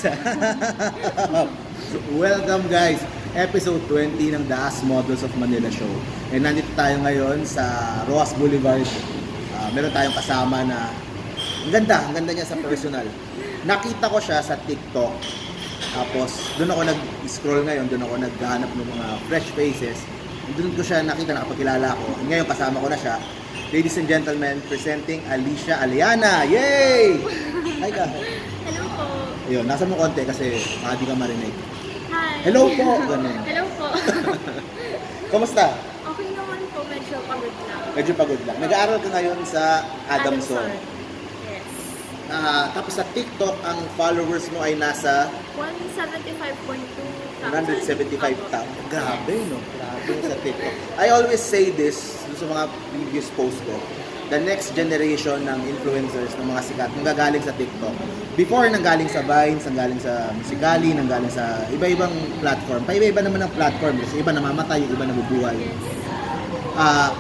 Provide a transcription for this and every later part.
guys! Welcome guys! Episode 20 ng The As Models of Manila Show. And nandito tayo ngayon sa Roas Boulevard. Meron tayong kasama na ang ganda niya sa personal. Nakita ko siya sa TikTok. Tapos doon ako nag-scroll ngayon, doon ako naghahanap ng mga fresh faces. Doon ko siya nakita, nakapagkilala ko. Ngayon kasama ko na siya. Ladies and gentlemen, presenting Alicia Aliana. Yay! Hi ka. Hello po. Ayun, nasa mo konti kasi di ka marinig. Hi. Hello po. Ganun. Hello po. Kamusta? Okay naman po, medyo pagod lang. Medyo pagod lang. Nag-aaral ka ngayon sa Adamson. Yes. Tapos sa TikTok, ang followers mo ay nasa 175.2 175,000. Grabe, no? Grabe sa TikTok. I always say this sa mga previous posts ko. The next generation ng influencers, ng mga sikat, nanggagaling sa TikTok. Before, nanggaling sa Vines, nanggaling sa Musical.ly, nanggaling sa iba-ibang platform. Paiba-iba naman ang platform. Kasi iba namamatay, iba nabubuhay.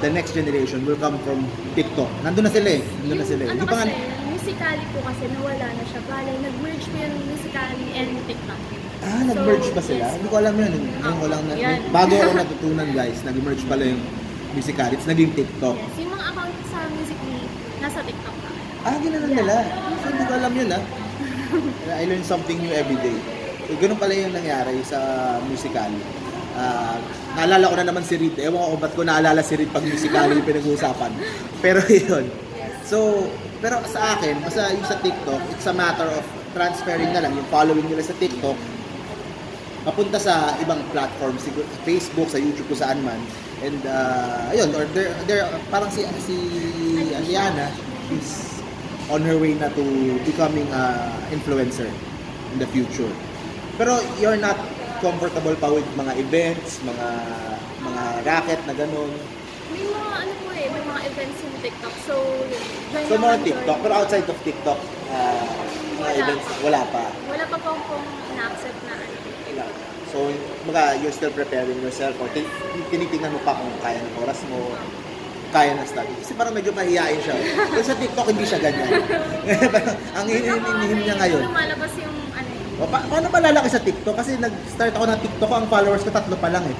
The next generation will come from TikTok. Nandun na sila eh. Nandun na sila eh. Ano kasi, Musical.ly po kasi nawala na siya. Bale, nag-merge po yung Musical.ly and TikTok. Nag-merge pa sila? Yes. Hindi ko alam yun. Bago ako natutunan guys, nag-merge pala yung Musical.ly. It's naging TikTok. Yes, yung mga account sa Musical.ly, nasa TikTok na. Ginanon nila. So, hindi ko alam yun I learn something new every day. So, ganun pala yung nangyari sa Musical.ly. Naalala ko na naman si Reed. Ewan ko ba't ko naalala si Reed pag Musical.ly yung pinag-uusapan. Pero yun. So, pero sa akin, basta yung sa TikTok, it's a matter of transferring na lang yung following nila sa TikTok papunta sa ibang platforms, sa Facebook, sa YouTube, kung saan man. And ayun, or they're parang si Aliana is on her way na to becoming influencer in the future. Pero you're not comfortable pa with mga events, mga racket na ganun. May mga may mga events yung TikTok. So more TikTok, pero outside of TikTok, mga events, wala pa. Wala pa pong na-accept na So, you're still preparing yourself or tinitingnan mo pa kung kaya ng oras mo, kaya ng study. Kasi parang medyo mahihain siya. Pero sa TikTok, hindi siya ganyan. Ang hinihim niya ngayon. Lumalabas yung Paano ba lalaki sa TikTok? Kasi nag-start ako ng TikTok, ang followers ko 3 pa lang eh.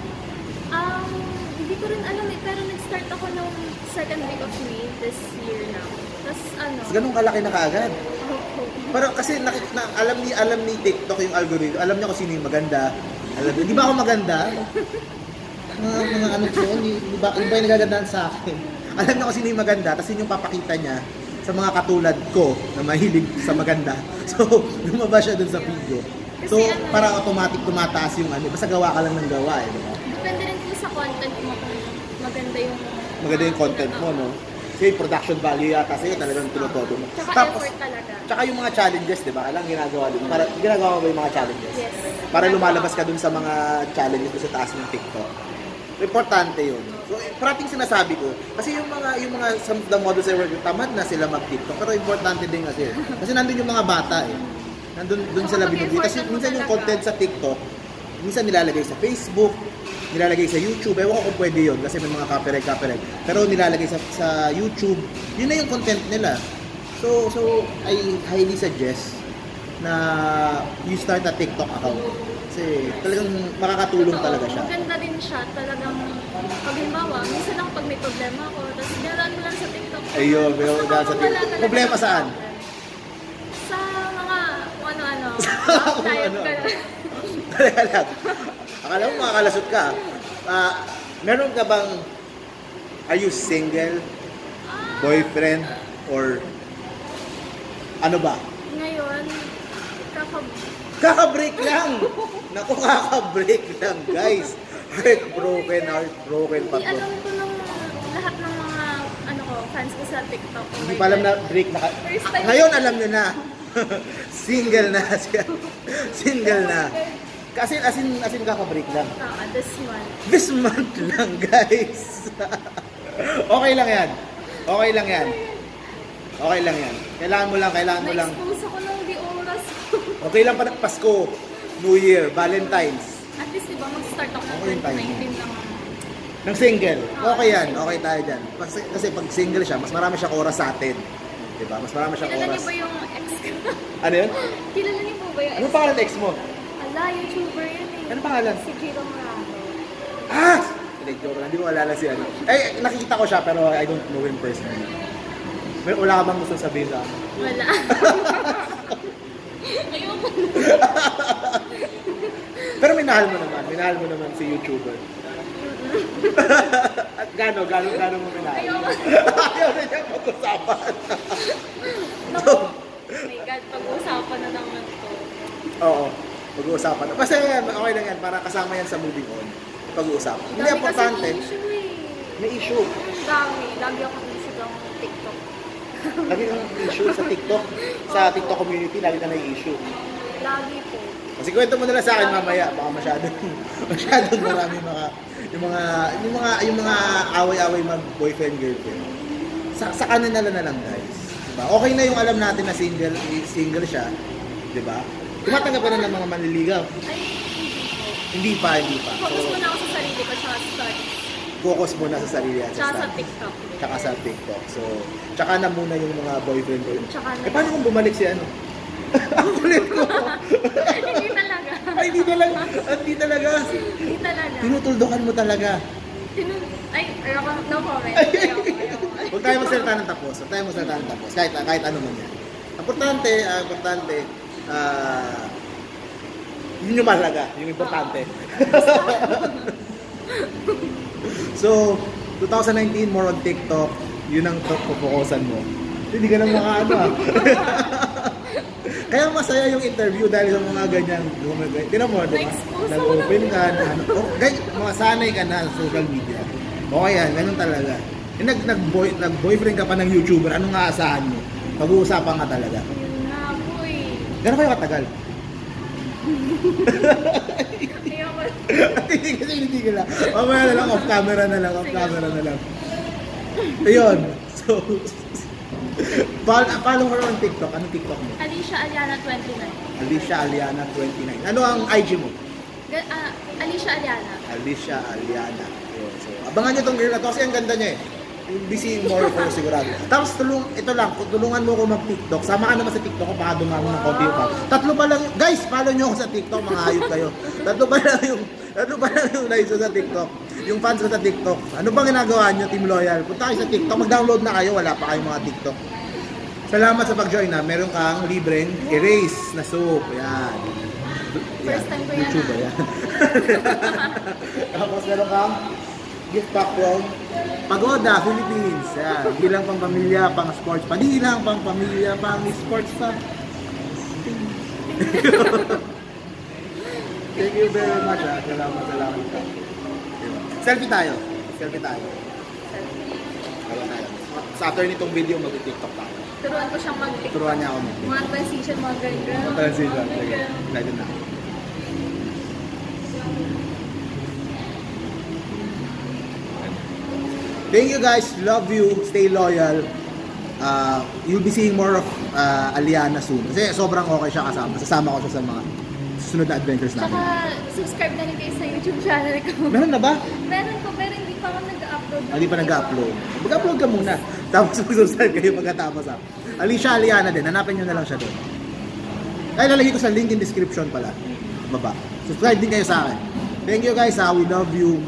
Hindi ko rin alam pero nag-start ako nung second week of May this year now. Tapos Ganun kalaki na kaagad. Pero kasi alam ni TikTok yung algorithm. Alam niya kung sino yung maganda. Hindi ba ako maganda? Mga ano ko, iba yung nagagandaan sa akin. Alam niya kung sino yung maganda, tapos yun yung papakita niya sa mga katulad ko na mahilig sa maganda. So, lumabas siya dun sa video. So, para automatic tumataas yung basta gawa ka lang ng gawa eh. Diba? Depende rin po sa content mo kung maganda yung content mo, no? Kasi production value yata sa'yo, talagang tinutodo mo. Tapos, effort talaga. Tsaka yung mga challenges, di ba? Kailangan ginagawa din. Ginagawa mo ba yung mga challenges? Yes. Para lumalabas ka dun sa mga challenges sa taas ng TikTok. Importante yun. So, parating sinasabi ko. Kasi yung mga some of the models I work with, tamad na sila mag-TikTok. Pero importante din kasi. Kasi nandun yung mga bata eh. Nandun sila binubili. Kasi minsan yung content sa TikTok, minsan nilalagay sa Facebook, nilalagay sa YouTube. Ewan ko kung pwede yun kasi may mga copyright. Pero nilalagay sa YouTube, yun na yung content nila. So I highly suggest na you start a TikTok account. Kasi talagang makakatulong talaga siya. Maganda din siya. Talagang, pag halimbawa, minsan lang pag may problema ako, tapos dinaraan mo lang sa TikTok. Ayun, problema saan? Sa mga ano-ano. Teka lang. Akala mo makakalasot ka. Meron ka bang, are you single, boyfriend, or ano ba? Ngayon, Kaka-break lang! Naku, kaka-break lang, guys. Heartbroken pa to. Alam ko ng lahat ng mga fans ko sa TikTok. Hindi pa alam na break na. Ngayon alam nyo na. Single na siya. Single na. Kasi asin kaka-break lang. This month lang, guys. Okay lang yan. Kailangan mo lang. Na-expose ako ng di oras. Okay lang pa Pasko, New Year, Valentine's. At least diba mag-start ako ng 2019 ng single. Okay yan, okay tayo dyan. Kasi pag single siya, mas marami siyang oras sa atin. Diba? Mas marami siyang oras. Kilala niyo ba yung ex ko? Ano yun? Kilala niyo po ba yung Ano pangalan ng ex mo? Ala, YouTuber yun eh. Ano pangalan? Si Jiro Morano. Ah! Hindi, joke lang. Hindi ko alala si ano. Eh, nakikita ko siya pero I don't know him personally. Wala ka bang gusto sabihin sa akin? Wala. Ayoko. Pero minahal mo naman. Minahal mo naman si YouTuber. At gano'n mo minahal? Ayoko. Ayaw na niya pag-usapan. Naku. Oh my God, pag-uusapan na naman to. Oo, pag-uusapan. Basta okay lang yan, para kasama yan sa moving on. Pag-uusapan. Hindi, Dami importante. kasi issue eh. May issue. Dami. Lagi ako issue ng TikTok. Lagi kang issue sa TikTok. Sa TikTok community, lagi ka na issue. Lagi po. Kasi kwento mo na lang sa akin mamaya, baka masyadong marami yung mga away-away mag-boyfriend girlfriend. Sa kanila na lang guys. Diba? Okay na yung alam natin na single siya, 'di ba? Tumatanggap ka na ng mga manliligaw. Ay, Hindi pa. focus muna ako sa sarili ko, tsaka sa studies. Focus muna sa sarili at Tsaka sa studies. TikTok. Tsaka sa TikTok. So, tsaka na muna yung mga boyfriend ko. Tsaka na. Eh, paano kung bumalik si ano? Ang kulit ko. Hindi talaga. Ay, hindi talaga. Hindi talaga. Hindi talaga. Tinutuldukan mo talaga. Ay, ayoko. No comment. Ayoko. Huwag tayo magsalita ng tapos. Kahit ano man yan. Importante, yun yung mahalaga, yung importante. So, 2019, more on TikTok, yun ang pupukusan mo. Hindi ka lang makaano ah. Kaya masaya yung interview dahil sa mga ganyan. Tinan mo, diba? Na-expose Nag-open ka, mga sanay ka na sa social media. Okay yan, ganun talaga. Nag-boyfriend ka pa ng YouTuber, anong aasahan mo? Pag-uusapan ka talaga. Yun na po eh. Gano'n kayo katagal? Ayoko. Hindi ka lang. Mamaya na lang, off camera na lang. Ayun. So, follow her on TikTok. Anong TikTok mo? Alicia Aliana 29. Alicia Aliana 29. Ano ang IG mo? Alicia Aliana. Alicia Aliana. Ayun. So, abangan nyo tong girl na to kasi ang ganda niya eh. You'll be seeing more of her sigurado. Tapos tulungan mo ko mag-TikTok. Sama ka naman sa TikTok ko, baka dumami ng konti pa. Tatlo pa lang, guys, follow nyo ako sa TikTok, mga hayop kayo. Tatlo pa lang yung live sa TikTok. Yung fans ko sa TikTok. Ano bang ginagawa nyo, Team Loyal? Punta kayo sa TikTok, mag-download na kayo, wala pa kayong mga TikTok. Salamat sa pag-join na. Meron kang libreng erase na soap. Yan. First time ko yan. YouTube, yan. Tapos meron kang gift pack from Pagoda, Philippines. Yan. Bilang pang pamilya, pang sports pa. Di lang pang pamilya, pang sports pa. Thank you very much. Salamat ka. Selfie tayo. Sa after nitong video, mag-TikTok tayo. Turuan ko siyang mag-TikTok. Turuan niya ako mag-TikTok. Mga transition, mga ganyan. Transition. Sige. Excited na. Thank you guys. Love you. Stay loyal. You'll be seeing more of Aliana soon. Kasi sobrang okay siya kasama. Sasama ko siya sa mga susunod na adventures namin. Saka, subscribe na rin kayo sa YouTube channel ko. Meron na ba? Meron ko, pero hindi pa ako nag-upload. Hindi pa nag-upload. Mag-upload ka muna. Tapos mag-subscribe kayo pagkatapos ha. Alicia Aliana din. Hanapin nyo na lang siya doon. Ay, lalagay ko sa link in description pala. Baba. Subscribe din kayo sa akin. Thank you guys ha. We love you.